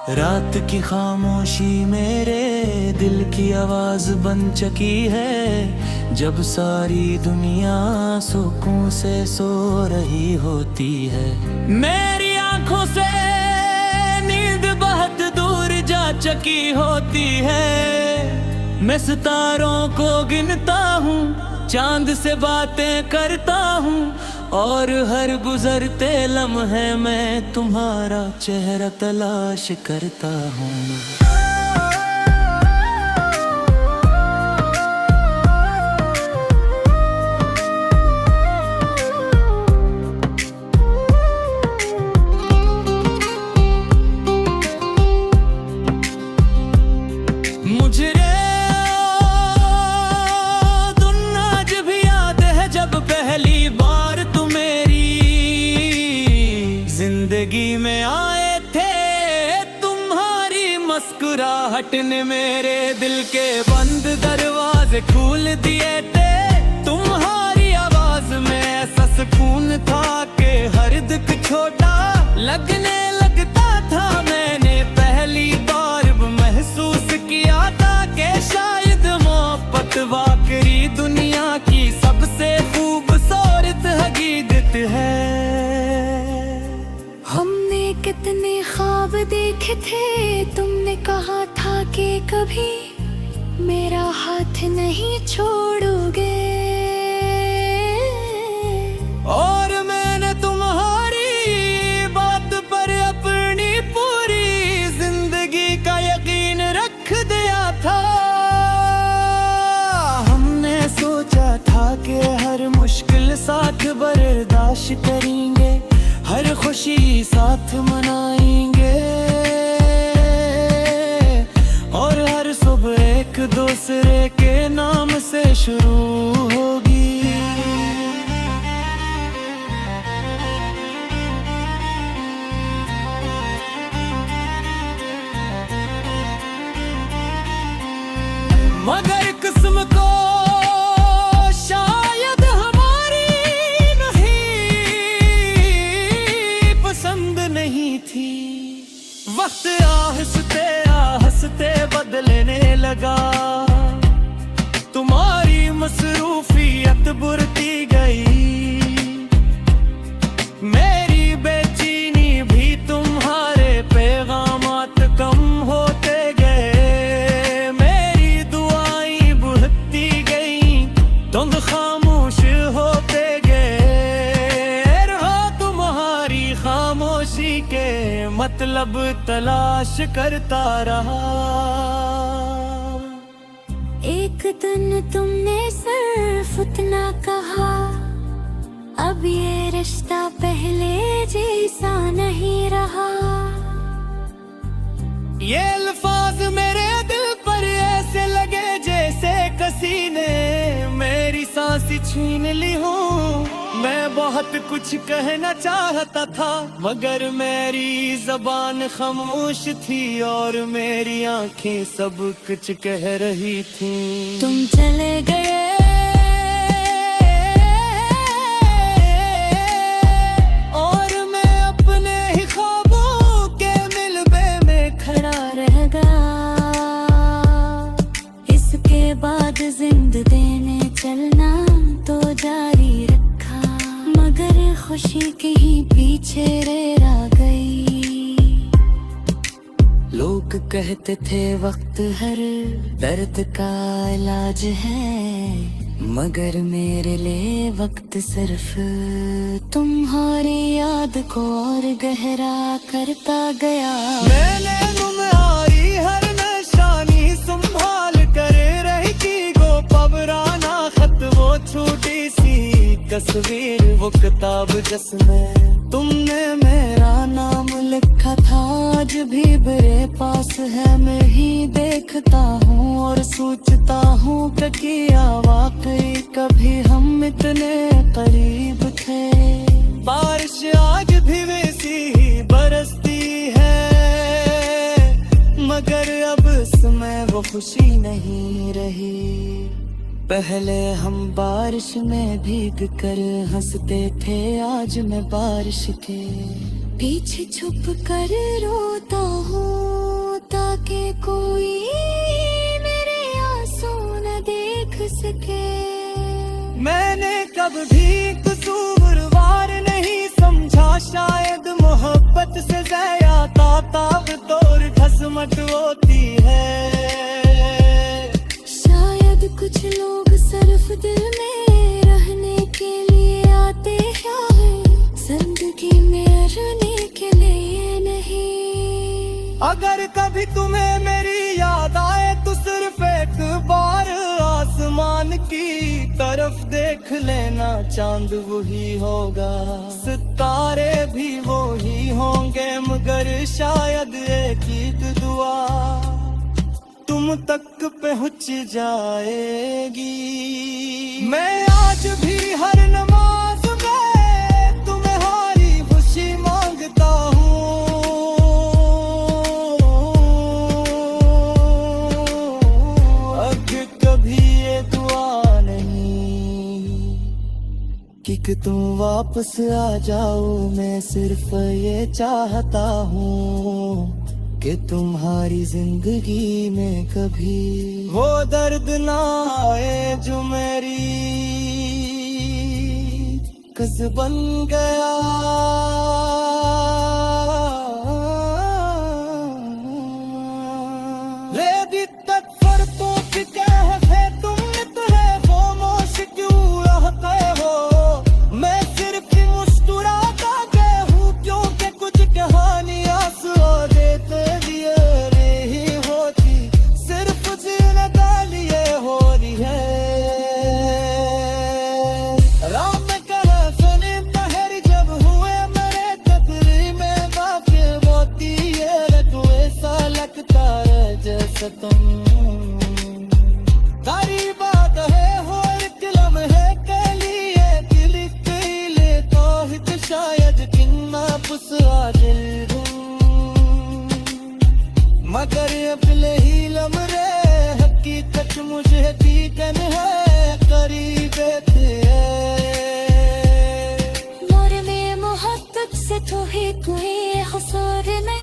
रात की खामोशी मेरे दिल की आवाज बन चुकी है। जब सारी दुनिया सुकून से सो रही होती है, मेरी आंखों से नींद बहुत दूर जा चुकी होती है। मैं सितारों को गिनता हूँ, चांद से बातें करता हूँ, और हर गुजरते लम्हे में तुम्हारा चेहरा तलाश करता हूँ। मुझे आज भी याद है जब पहली बार तुम मेरी जिंदगी में आए थे। तुम्हारी मुस्कुराहट ने मेरे दिल के बंद दरवाजे खोल दिए थे। तुम्हारी आवाज में ऐसा सुकून था कि हर दुख छोटा लगने लगता था। मैंने पहली बार महसूस किया था कि शायद मोहब्बत वाकई दुनिया की सबसे खूबसूरत हकीकत है। हमने कितने ख्वाब देखे थे, तुमने कहा था कि कभी मेरा हाथ नहीं छोड़ोगे। और मैंने तुम्हारी बात पर अपनी पूरी जिंदगी का यकीन रख दिया था। हमने सोचा था कि हर मुश्किल साथ बर्दाश्त करेंगे, हर खुशी साथ मनाएंगे, और हर सुबह एक दूसरे के नाम से शुरू होगी। मगर किस्म को शायद हमारी नहीं पसंद नहीं थी। वक्त आहिस्ते आहिस्ते बदलने लगा, तुम्हारी मसरूफियत बढ़ती गई। मेरी बेचैनी भी तुम्हारे पैगामात कम होते गए। मेरी दुआएं बढ़ती गई, तुम खामोश होते गए। रहा तुम्हारी खामोशी के मतलब तलाश करता रहा। एक दिन तुमने सिर्फ उतना कहा, अब ये रिश्ता पहले जैसा नहीं रहा। ये अल्फाज मेरे दिल पर ऐसे लगे जैसे किसी ने मेरी सांस छीन ली हो। मैं बहुत कुछ कहना चाहता था, मगर मेरी जबान खामोश थी और मेरी आंखें सब कुछ कह रही थी। तुम चले गए और मैं अपने ही ख्वाबों के मिलबे में खड़ा रह गया। इसके बाद जिंदगी ने चलना तो जारी रखा, मगर खुशी कहीं पीछे रह गई। लोग कहते थे वक्त हर दर्द का इलाज है, मगर मेरे लिए वक्त सिर्फ तुम्हारी याद को और गहरा करता गया। मैंने तुम्हारी हर निशानी संभाल कर रही थी, गो पबराना खत वो छोटी सी तस्वीर, वो किताब जिसमें तुमने मेरा नाम लिखा था। आज भी मेरे पास है, मैं ही देखता हूँ और सोचता हूँ कि क्या वाकई कभी हम इतने करीब थे। बारिश आज भी वैसी ही बरसती है, मगर अब इसमें वो खुशी नहीं रही। पहले हम बारिश में भीग कर हंसते थे, आज मैं बारिश के पीछे छुप कर रोता हूँ। कोई मेरे आंसू न देख सके। मैंने कभी कसूरवार नहीं समझा, शायद मोहब्बत से ज्यादा ताब तोर घसमट होती है। शायद कुछ लोग सिर्फ दिल में रहने के लिए आते हैं, जिंदगी में रहने के लिए नहीं। अगर कभी तुम्हें मेरी याद आए तो सिर्फ एक बार आसमान की तरफ देख लेना, चांद वही होगा, सितारे भी वही होंगे, मगर शायद एक ही दुआ तुम तक पहुंच जाएगी। मैं आज भी हर नमाज में तुम्हारी खुशी मांगता हूँ। अब कभी ये दुआ नहीं कि तुम वापस आ जाओ, मैं सिर्फ ये चाहता हूँ कि तुम्हारी जिंदगी में कभी वो दर्द ना आए जो मेरी कस बन गया। रेडी तक फरतों की कहते तुमने तुझे वो मोश क्यों रहते हो, मैं सिर्फ मुस्कुराता गया हूँ क्योंकि कुछ कहानियां सुना देते दिए नहीं होती, सिर्फ जीने लिए हो रही है। राम में कहा सुने पहर जब हुए मेरे तकरी में बाकी मोती, ये तो ऐसा लगता है जैसे तुम तारी बात है हो एक लम्हे के लिए दिल के लिए तो हित शायद किन्ना पुसा दिल मगर अपने ही लम्हे हकीकत मुझे दीकन है करीब थे। मोर में मोहब्बत से तो ही कोई हसूर नहीं।